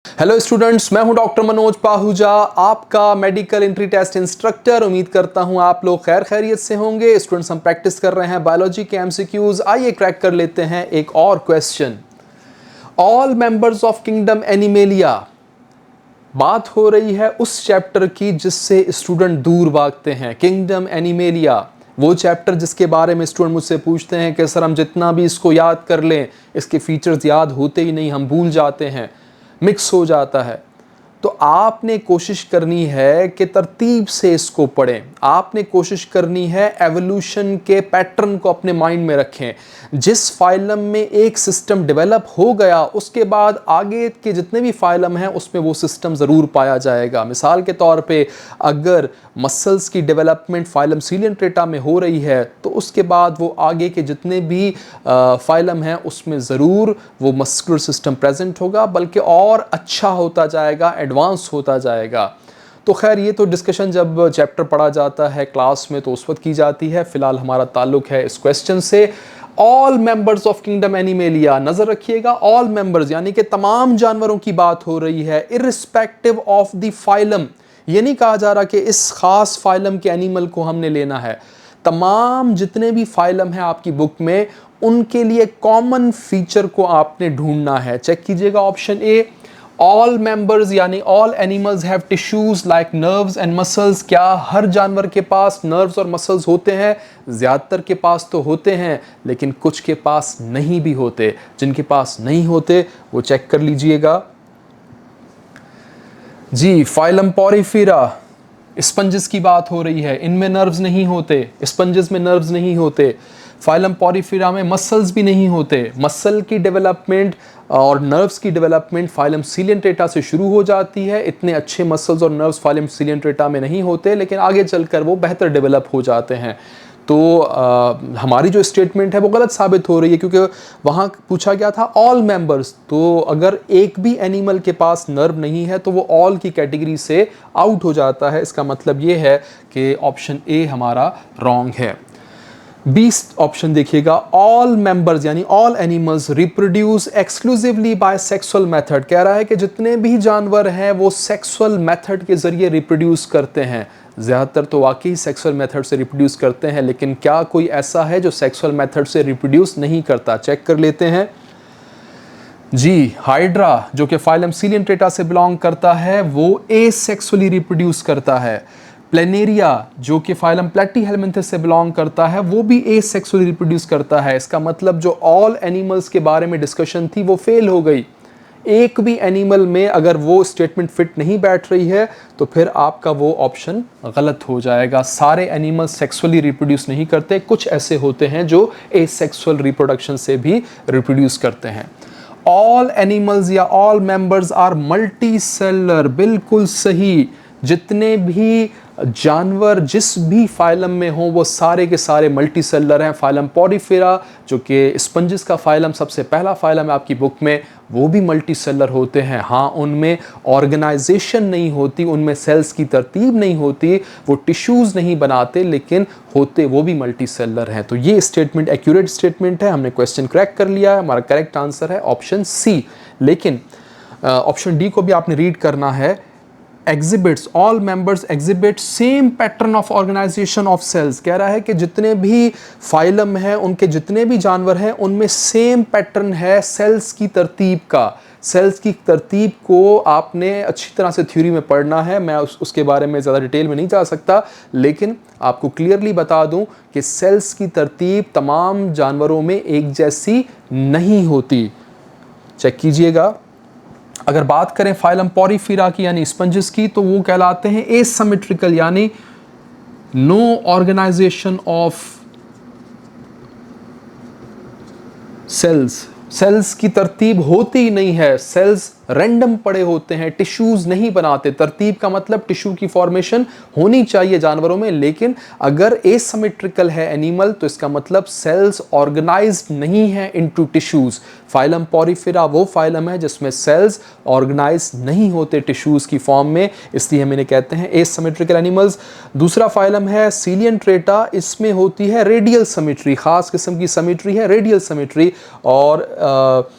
Hello students, मैं हूं doctor Manoj Pahuja, आपका मेडिकल एंट्री टेस्ट इंस्ट्रक्टर। उम्मीद करता हूं आप लोग खैर खैरियत से होंगे। स्टूडेंट्स, हम प्रैक्टिस कर रहे हैं बायोलॉजी के एमसीक्यूज। आइए क्रैक कर लेते हैं एक और question. All members of kingdom animalia, बात हो रही है उस चैप्टर की जिससे स्टूडेंट दूर भागते हैं। किंगडम एनिमेलिया, वो चैप्टर जिसके बारे में स्टूडेंट मुझसे पूछते हैं कि सर हम जितना भी इसको याद कर लें, इसके फीचर्स याद होते ही नहीं, हम भूल जाते हैं, मिक्स हो जाता है। तो आपने कोशिश करनी है कि तरतीब से इसको पढ़ें। आपने कोशिश करनी है एवोल्यूशन के पैटर्न को अपने माइंड में रखें। जिस फाइलम में एक सिस्टम डेवलप हो गया, उसके बाद आगे के जितने भी फाइलम हैं उसमें वो सिस्टम ज़रूर पाया जाएगा। मिसाल के तौर पे अगर मसल्स की डेवलपमेंट फाइलम सीलियंट्रेटा में हो रही है तो उसके बाद वो आगे के जितने भी फाइलम हैं उसमें ज़रूर वो मस्कुलर सिस्टम प्रेजेंट होगा, बल्कि और अच्छा होता जाएगा, एडवांस होता जाएगा। तो खैर ये तो डिस्कशन जब चैप्टर पढ़ा जाता है क्लास में तो उस वक्त की जाती है। फिलहाल हमारा ताल्लुक है इस क्वेश्चन से। All members of kingdom animalia, नजर रखिएगा, ऑल मेंबर्स यानी कि तमाम जानवरों की बात हो रही है, इर्रिस्पेक्टिव ऑफ द फाइलम। ये नहीं कहा जा रहा कि इस खास फाइलम के एनिमल को हमने लेना है। तमाम जितने भी फाइलम हैं आपकी बुक में, उनके लिए कॉमन फीचर को आपने ढूंढना है। चेक कीजिएगा ऑप्शन ए, ऑल मेंबर्स यानी all animals have tissues like nerves and muscles. क्या हर जानवर के पास नर्व्स और मसल्स होते हैं? ज्यादातर के पास तो होते हैं, लेकिन कुछ के पास नहीं भी होते। जिनके पास नहीं होते वो चेक कर लीजिएगा जी। फाइलम पोरिफेरा, स्पंजेस की बात हो रही है, इनमें नर्व्स नहीं होते, स्पंजेस में नर्व्स नहीं होते। फाइलम पोरिफेरा में मसल्स भी नहीं होते। मसल की डेवलपमेंट और नर्व्स की डेवलपमेंट फाइलम सीलियंट्रेटा से शुरू हो जाती है। इतने अच्छे मसल्स और नर्व्स फाइलम सीलियंट्रेटा में नहीं होते, लेकिन आगे चलकर वो बेहतर डेवलप हो जाते हैं। तो हमारी जो स्टेटमेंट है वो गलत साबित हो रही है, क्योंकि वहाँ पूछा गया था ऑल मेंबर्स। तो अगर एक भी एनिमल के पास नर्व नहीं है तो वो ऑल की कैटेगरी से आउट हो जाता है। इसका मतलब ये है कि ऑप्शन ए हमारा रॉन्ग है। 20 ऑप्शन देखिएगा, ऑल मेंबर्स यानी all animals reproduce exclusively by sexual method. कह रहा है कि जितने भी जानवर हैं वो सेक्सुअल मेथड के जरिए रिप्रोड्यूस करते हैं। ज़्यादातर तो वाकई सेक्सुअल मेथड से रिप्रोड्यूस करते हैं, लेकिन क्या कोई ऐसा है जो सेक्सुअल मेथड से रिप्रोड्यूस नहीं करता? चेक कर लेते हैं जी। हाइड्रा जो कि फाइलम सीलियंट्रेटा से बिलोंग करता है वो एसेक्सुअली रिप्रोड्यूस करता है। प्लेनेरिया जो कि फाइलम प्लेटीहेल्मिन्थस से बिलोंग करता है वो भी एसेक्सुअली रिप्रोड्यूस करता है। इसका मतलब जो ऑल एनिमल्स के बारे में डिस्कशन थी वो फेल हो गई। एक भी एनिमल में अगर वो स्टेटमेंट फिट नहीं बैठ रही है तो फिर आपका वो ऑप्शन गलत हो जाएगा। सारे एनिमल्स सेक्सुअली रिप्रोड्यूस नहीं करते, कुछ ऐसे होते हैं जो एसेक्सुअल रिप्रोडक्शन से भी रिप्रोड्यूस करते हैं। ऑल एनिमल्स या all members are multicellular, बिल्कुल सही। जितने भी जानवर जिस भी फाइलम में हो वो सारे के सारे मल्टी सेलर हैं। फाइलम पोरिफेरा जो कि स्पंजेस का फाइलम सबसे पहला फाइलम है आपकी बुक में, वो भी मल्टी सेलर होते हैं। हाँ, उनमें ऑर्गेनाइजेशन नहीं होती, उनमें सेल्स की तरतीब नहीं होती, वो टिश्यूज़ नहीं बनाते, लेकिन होते वो भी मल्टी सेलर हैं। तो ये स्टेटमेंट एक्यूरेट स्टेटमेंट है, हमने क्वेश्चन क्रैक कर लिया है। हमारा करेक्ट आंसर है ऑप्शन सी। लेकिन ऑप्शन डी को भी आपने रीड करना है। Exhibits, all members exhibit same pattern of organisation of cells. कह रहा है कि जितने भी फाइलम हैं, उनके जितने भी जानवर हैं, उनमें सेम पैटर्न है सेल्स की तरतीब का। सेल्स की तरतीब को आपने अच्छी तरह से थ्योरी में पढ़ना है। मैं उसके बारे में ज़्यादा डिटेल में नहीं जा सकता, लेकिन आपको क्लियरली बता दूं कि सेल्स की तरतीब तमाम जानवरों में एक जैसी नहीं होती। चेक कीजिएगा। अगर बात करें फाइलम पोरिफेरा की यानी स्पंजेस की, तो वो कहलाते हैं एसिमेट्रिकल, यानी no organisation of cells. Cells की तरतीब होती ही नहीं है, सेल्स रैंडम पड़े होते हैं, टिश्यूज नहीं बनाते। तरतीब का मतलब टिश्यू की फॉर्मेशन होनी चाहिए जानवरों में, लेकिन अगर एसिमेट्रिकल है एनिमल तो इसका मतलब सेल्स ऑर्गेनाइज्ड नहीं है इनटू टिश्यूज। फाइलम पोरिफेरा वो फाइलम है जिसमें सेल्स ऑर्गेनाइज्ड नहीं होते टिश्यूज की फॉर्म में, इसलिए हम इन्हें कहते हैं एसिमेट्रिकल एनिमल्स। दूसरा फाइलम है सीलियंट्रेटा, इसमें होती है रेडियल सिमेट्री, खास किस्म की सिमेट्री है रेडियल सिमेट्री। और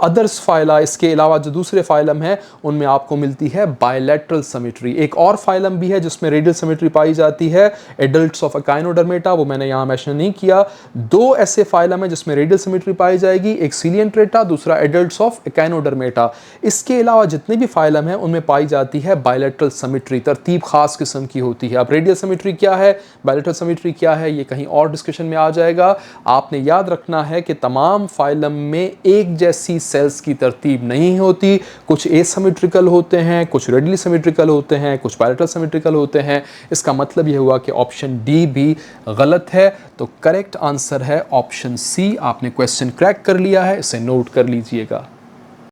अदर्स फाइला, इसके अलावा जो दूसरे फाइलम हैं उनमें आपको मिलती है बायलैटरल सिमेट्री। एक और फाइलम भी है जिसमें रेडियल सिमेट्री पाई जाती है, एडल्ट्स ऑफ एकाइनोडर्मेटा, वो मैंने यहाँ मेंशन नहीं किया। दो ऐसे फाइलम है जिसमें रेडियल सिमेट्री पाई जाएगी, एक सीलिएंट्रेटा, दूसरा एडल्ट्स ऑफ एकाइनोडर्मेटा। इसके अलावा जितने भी फाइलम हैं उनमें पाई जाती है बायलैटरल सिमेट्री, तरतीब खास किस्म की होती है। अब रेडियल सिमेट्री क्या है, बायलैटरल सिमेट्री क्या है, ये कहीं और डिस्कशन में आ जाएगा। आपने याद रखना है कि तमाम फाइलम में एक जैसी सेल्स की तरतीब नहीं होती, कुछ एसिमेट्रिकल होते हैं, कुछ रेडियली सिमेट्रिकल होते हैं, कुछ बायलैटरल सिमेट्रिकल होते हैं। इसका मतलब यह हुआ कि ऑप्शन डी भी गलत है। तो करेक्ट आंसर है ऑप्शन सी। आपने क्वेश्चन क्रैक कर लिया है, इसे नोट कर लीजिएगा।